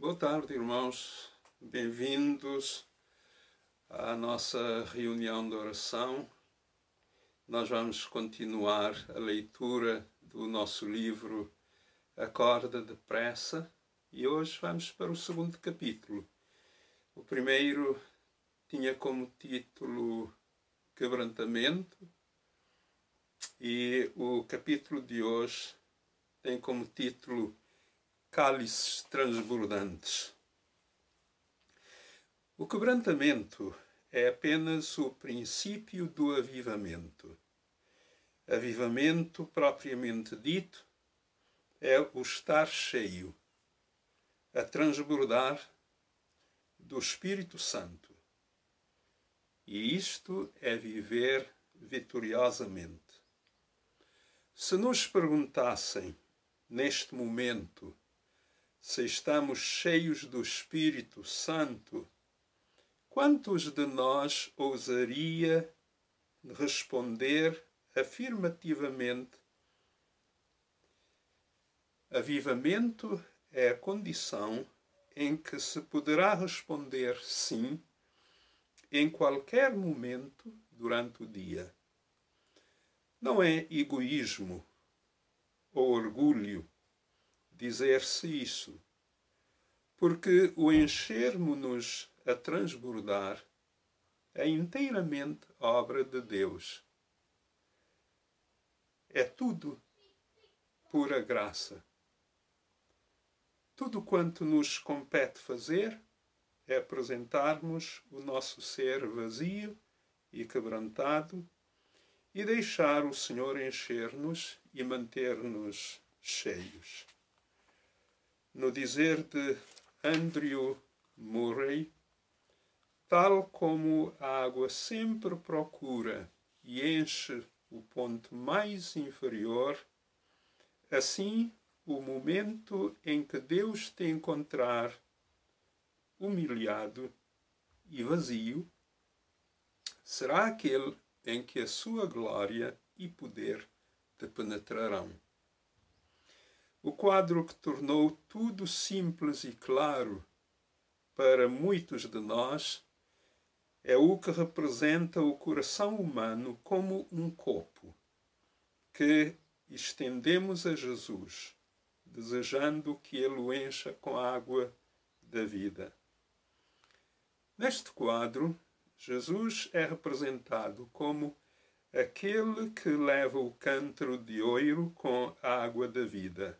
Boa tarde, irmãos. Bem-vindos à nossa reunião de oração. Nós vamos continuar a leitura do nosso livro Acorda Depressa e hoje vamos para o segundo capítulo. O primeiro tinha como título Quebrantamento e o capítulo de hoje tem como título Cálices transbordantes. O quebrantamento é apenas o princípio do avivamento. Avivamento, propriamente dito, é o estar cheio, a transbordar do Espírito Santo. E isto é viver vitoriosamente. Se nos perguntassem, neste momento, se estamos cheios do Espírito Santo, quantos de nós ousaria responder afirmativamente? Avivamento é a condição em que se poderá responder sim em qualquer momento durante o dia. Não é egoísmo ou orgulho dizer-se isso, porque o enchermo-nos a transbordar é inteiramente obra de Deus. É tudo pura graça. Tudo quanto nos compete fazer é apresentarmos o nosso ser vazio e quebrantado e deixar o Senhor encher-nos e manter-nos cheios. No dizer de Andrew Murray, tal como a água sempre procura e enche o ponto mais inferior, assim o momento em que Deus te encontrar humilhado e vazio será aquele em que a sua glória e poder te penetrarão. O quadro que tornou tudo simples e claro para muitos de nós é o que representa o coração humano como um copo que estendemos a Jesus, desejando que Ele o encha com a água da vida. Neste quadro, Jesus é representado como aquele que leva o cântaro de ouro com a água da vida.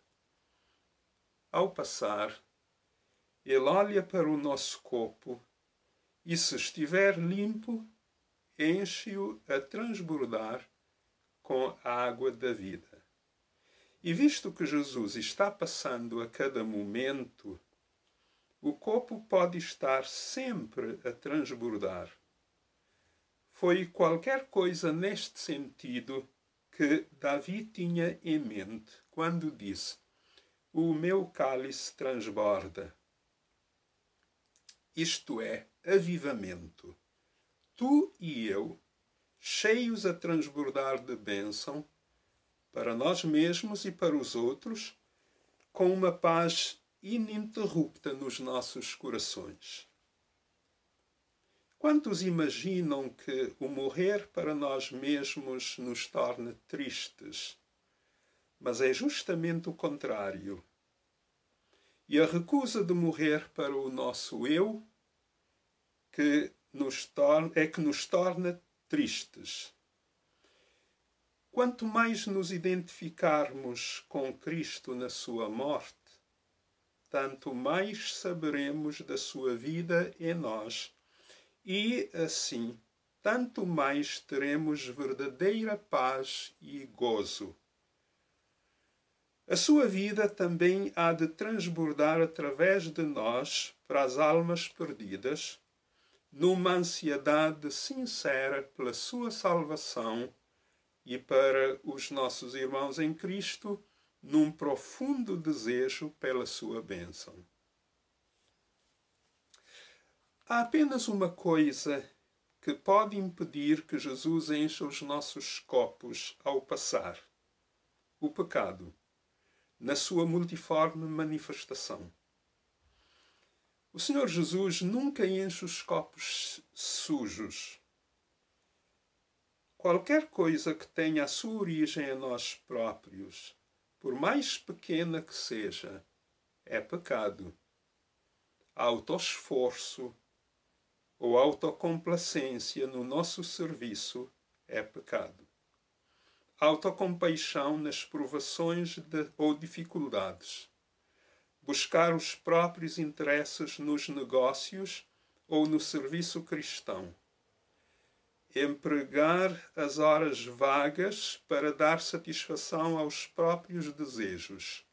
Ao passar, ele olha para o nosso copo e, se estiver limpo, enche-o a transbordar com a água da vida. E visto que Jesus está passando a cada momento, o copo pode estar sempre a transbordar. Foi qualquer coisa neste sentido que Davi tinha em mente quando disse: "O meu cálice transborda." Isto é avivamento. Tu e eu, cheios a transbordar de bênção, para nós mesmos e para os outros, com uma paz ininterrupta nos nossos corações. Quantos imaginam que o morrer para nós mesmos nos torna tristes? Mas é justamente o contrário. E a recusa de morrer para o nosso eu que nos torna tristes. Quanto mais nos identificarmos com Cristo na sua morte, tanto mais saberemos da sua vida em nós e, assim, tanto mais teremos verdadeira paz e gozo. A sua vida também há de transbordar através de nós para as almas perdidas, numa ansiedade sincera pela sua salvação e para os nossos irmãos em Cristo, num profundo desejo pela sua bênção. Há apenas uma coisa que pode impedir que Jesus encha os nossos copos ao passar: o pecado, na sua multiforme manifestação. O Senhor Jesus nunca enche os copos sujos. Qualquer coisa que tenha a sua origem em nós próprios, por mais pequena que seja, é pecado. Autoesforço ou autocomplacência no nosso serviço é pecado. Autocompaixão nas provações ou dificuldades. Buscar os próprios interesses nos negócios ou no serviço cristão. Empregar as horas vagas para dar satisfação aos próprios desejos.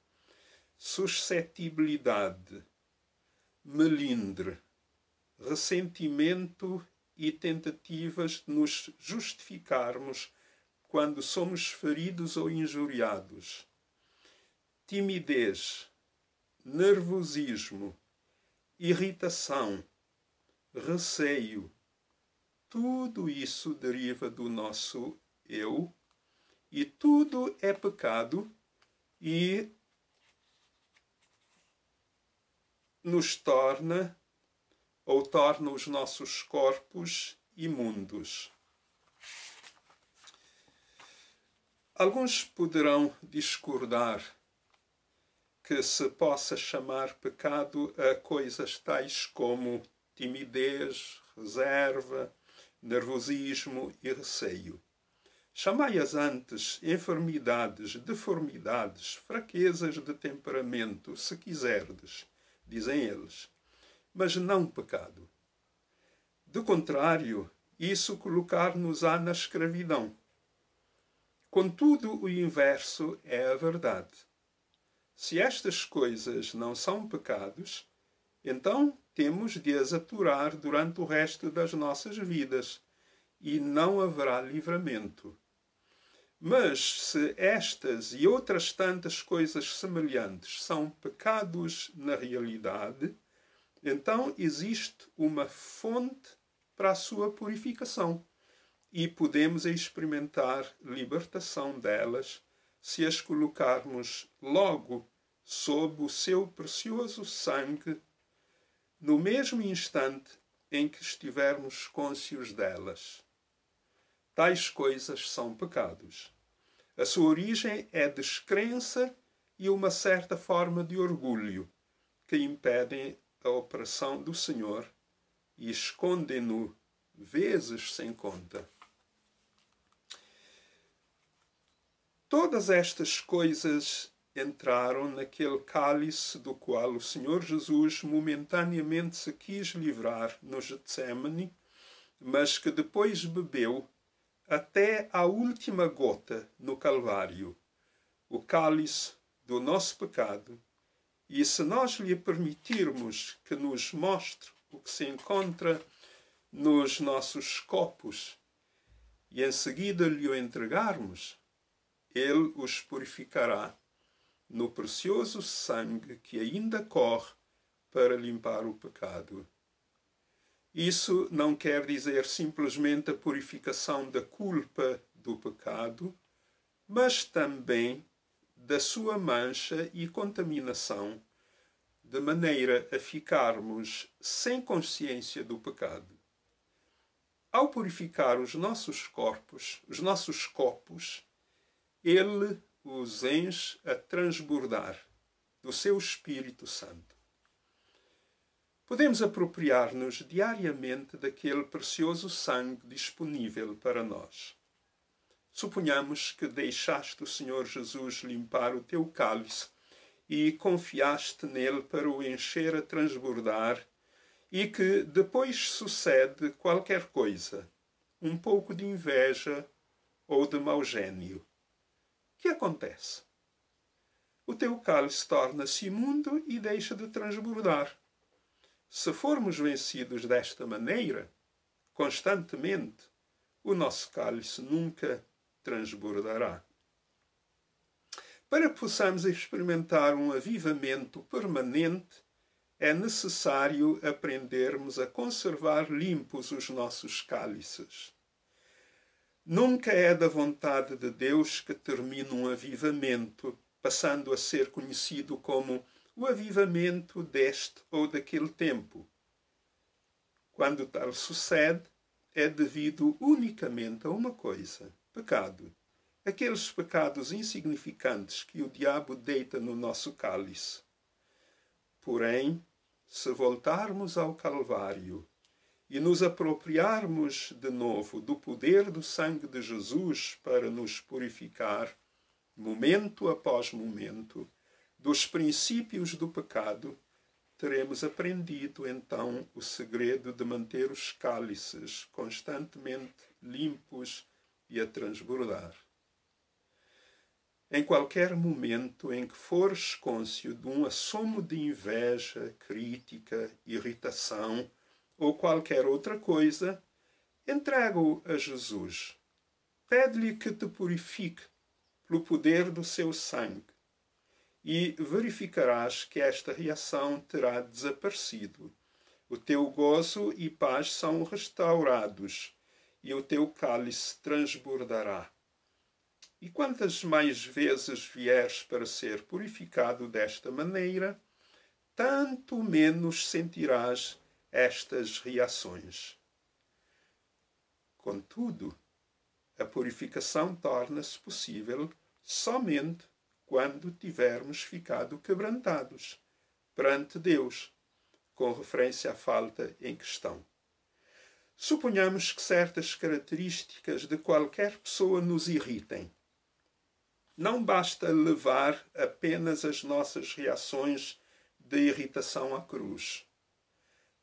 Suscetibilidade, melindre, ressentimento e tentativas de nos justificarmos quando somos feridos ou injuriados. Timidez, nervosismo, irritação, receio. Tudo isso deriva do nosso eu e tudo é pecado e nos torna ou torna os nossos corpos imundos. Alguns poderão discordar que se possa chamar pecado a coisas tais como timidez, reserva, nervosismo e receio. Chamai-as antes enfermidades, deformidades, fraquezas de temperamento, se quiserdes, dizem eles, mas não pecado. Do contrário, isso colocar-nos-á na escravidão. Contudo, o inverso é a verdade. Se estas coisas não são pecados, então temos de as aturar durante o resto das nossas vidas e não haverá livramento. Mas se estas e outras tantas coisas semelhantes são pecados na realidade, então existe uma fonte para a sua purificação e podemos experimentar libertação delas se as colocarmos logo sob o seu precioso sangue no mesmo instante em que estivermos cônscios delas. Tais coisas são pecados. A sua origem é descrença e uma certa forma de orgulho que impedem a operação do Senhor e escondem-no vezes sem conta. Todas estas coisas entraram naquele cálice do qual o Senhor Jesus momentaneamente se quis livrar no Getsemane, mas que depois bebeu até a última gota no Calvário, o cálice do nosso pecado, e se nós lhe permitirmos que nos mostre o que se encontra nos nossos copos e em seguida lhe o entregarmos, ele os purificará no precioso sangue que ainda corre para limpar o pecado. Isso não quer dizer simplesmente a purificação da culpa do pecado, mas também da sua mancha e contaminação, de maneira a ficarmos sem consciência do pecado. Ao purificar os nossos corpos, os nossos copos, ele os enche a transbordar do seu Espírito Santo. Podemos apropriar-nos diariamente daquele precioso sangue disponível para nós. Suponhamos que deixaste o Senhor Jesus limpar o teu cálice e confiaste nele para o encher a transbordar e que depois sucede qualquer coisa, um pouco de inveja ou de mau gênio. O que acontece? O teu cálice torna-se imundo e deixa de transbordar. Se formos vencidos desta maneira, constantemente, o nosso cálice nunca transbordará. Para que possamos experimentar um avivamento permanente, é necessário aprendermos a conservar limpos os nossos cálices. Nunca é da vontade de Deus que termine um avivamento, passando a ser conhecido como o avivamento deste ou daquele tempo. Quando tal sucede, é devido unicamente a uma coisa: pecado. Aqueles pecados insignificantes que o diabo deita no nosso cálice. Porém, se voltarmos ao Calvário e nos apropriarmos de novo do poder do sangue de Jesus para nos purificar, momento após momento, dos princípios do pecado, teremos aprendido então o segredo de manter os cálices constantemente limpos e a transbordar. Em qualquer momento em que fores cônscio de um assomo de inveja, crítica, irritação ou qualquer outra coisa, entrega-o a Jesus. Pede-lhe que te purifique pelo poder do seu sangue e verificarás que esta reação terá desaparecido. O teu gozo e paz são restaurados e o teu cálice transbordará. E quantas mais vezes vieres para ser purificado desta maneira, tanto menos sentirás estas reações. Contudo, a purificação torna-se possível somente quando tivermos ficado quebrantados perante Deus, com referência à falta em questão. Suponhamos que certas características de qualquer pessoa nos irritem. Não basta levar apenas as nossas reações de irritação à cruz.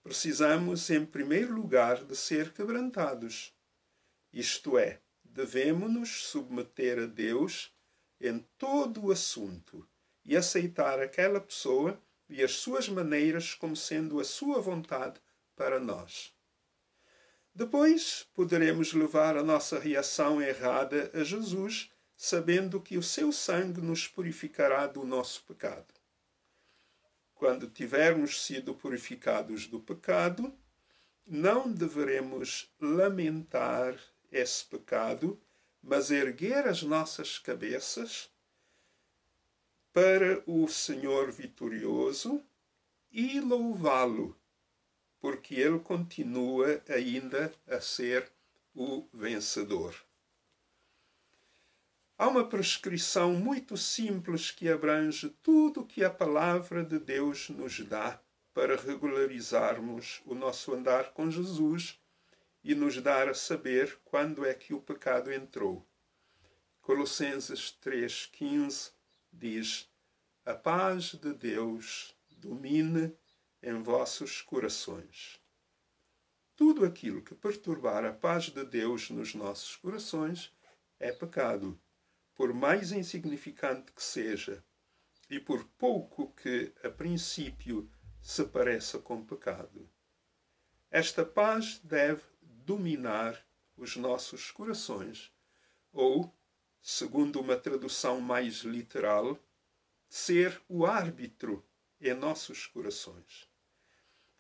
Precisamos, em primeiro lugar, de ser quebrantados. Isto é, devemos-nos submeter a Deus em todo o assunto e aceitar aquela pessoa e as suas maneiras como sendo a sua vontade para nós. Depois, poderemos levar a nossa reação errada a Jesus, sabendo que o seu sangue nos purificará do nosso pecado. Quando tivermos sido purificados do pecado, não deveremos lamentar esse pecado, mas erguer as nossas cabeças para o Senhor vitorioso e louvá-lo, porque Ele continua ainda a ser o vencedor. Há uma prescrição muito simples que abrange tudo o que a palavra de Deus nos dá para regularizarmos o nosso andar com Jesus e nos dar a saber quando é que o pecado entrou. Colossenses 3,15 diz: a paz de Deus domine em vossos corações. Tudo aquilo que perturbar a paz de Deus nos nossos corações é pecado, por mais insignificante que seja, e por pouco que, a princípio, se pareça com pecado. Esta paz deve dominar os nossos corações, ou, segundo uma tradução mais literal, ser o árbitro em nossos corações.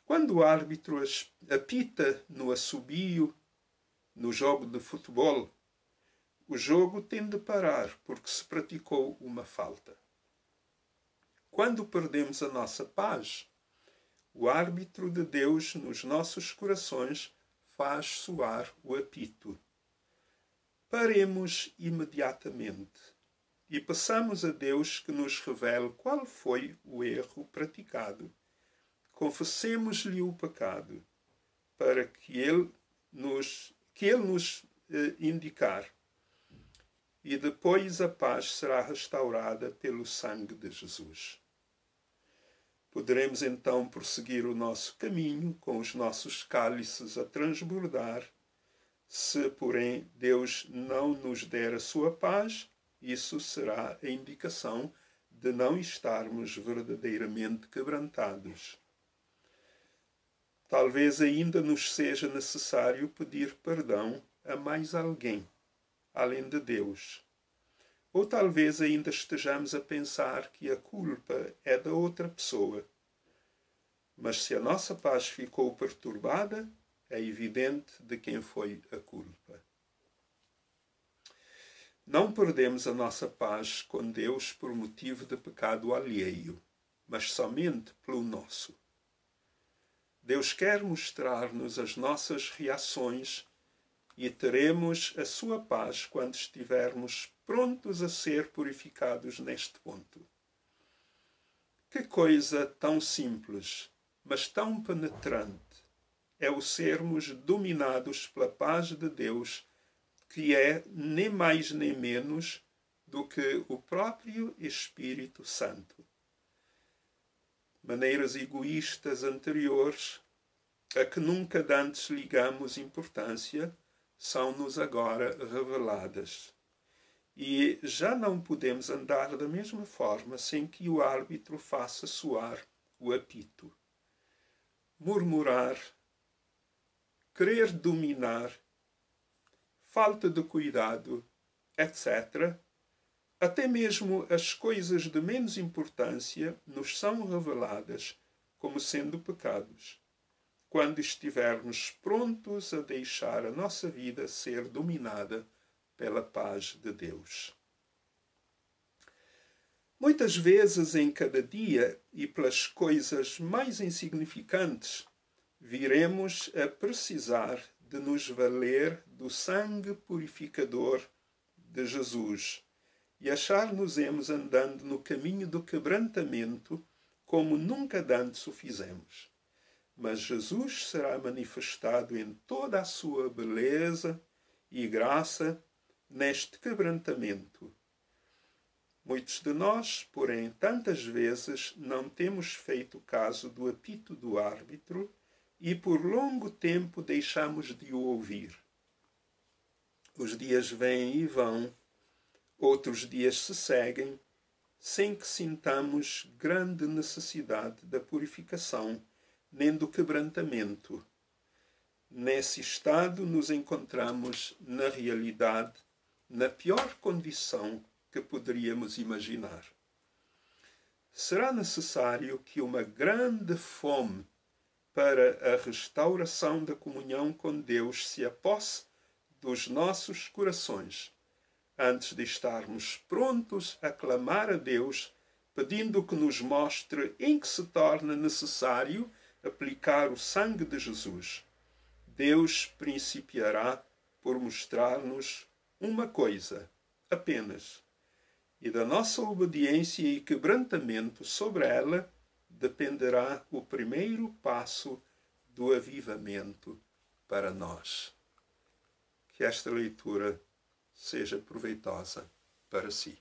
Quando o árbitro apita no assobio, no jogo de futebol, o jogo tem de parar porque se praticou uma falta. Quando perdemos a nossa paz, o árbitro de Deus nos nossos corações faz soar o apito. Paremos imediatamente e peçamos a Deus que nos revele qual foi o erro praticado. Confessemos-lhe o pecado para que Ele nos indicar. E depois a paz será restaurada pelo sangue de Jesus. Poderemos então prosseguir o nosso caminho com os nossos cálices a transbordar. Se, porém, Deus não nos der a sua paz, isso será a indicação de não estarmos verdadeiramente quebrantados. Talvez ainda nos seja necessário pedir perdão a mais alguém, além de Deus. Ou talvez ainda estejamos a pensar que a culpa é da outra pessoa. Mas se a nossa paz ficou perturbada, é evidente de quem foi a culpa. Não perdemos a nossa paz com Deus por motivo de pecado alheio. mas somente pelo nosso. Deus quer mostrar-nos as nossas reações e teremos a sua paz quando estivermos prontos a ser purificados neste ponto. Que coisa tão simples, mas tão penetrante, é o sermos dominados pela paz de Deus, que é nem mais nem menos do que o próprio Espírito Santo. Maneiras egoístas anteriores, a que nunca dantes ligamos importância, são-nos agora reveladas. E já não podemos andar da mesma forma sem que o árbitro faça soar o apito. Murmurar, querer dominar, falta de cuidado, etc., até mesmo as coisas de menos importância nos são reveladas como sendo pecados, quando estivermos prontos a deixar a nossa vida ser dominada pela paz de Deus. Muitas vezes em cada dia e pelas coisas mais insignificantes, viremos a precisar de nos valer do sangue purificador de Jesus e achar-nos-emos andando no caminho do quebrantamento como nunca dantes o fizemos. Mas Jesus será manifestado em toda a sua beleza e graça neste quebrantamento. Muitos de nós, porém, tantas vezes não temos feito caso do apito do árbitro e por longo tempo deixamos de o ouvir. Os dias vêm e vão, outros dias se seguem, sem que sintamos grande necessidade da purificação, nem do quebrantamento. Nesse estado nos encontramos, na realidade, na pior condição que poderíamos imaginar. Será necessário que uma grande fome para a restauração da comunhão com Deus se aposse dos nossos corações, antes de estarmos prontos a clamar a Deus, pedindo que nos mostre em que se torna necessário aplicar o sangue de Jesus. Deus principiará por mostrar-nos uma coisa, apenas, e da nossa obediência e quebrantamento sobre ela dependerá o primeiro passo do avivamento para nós. Que esta leitura seja proveitosa para si.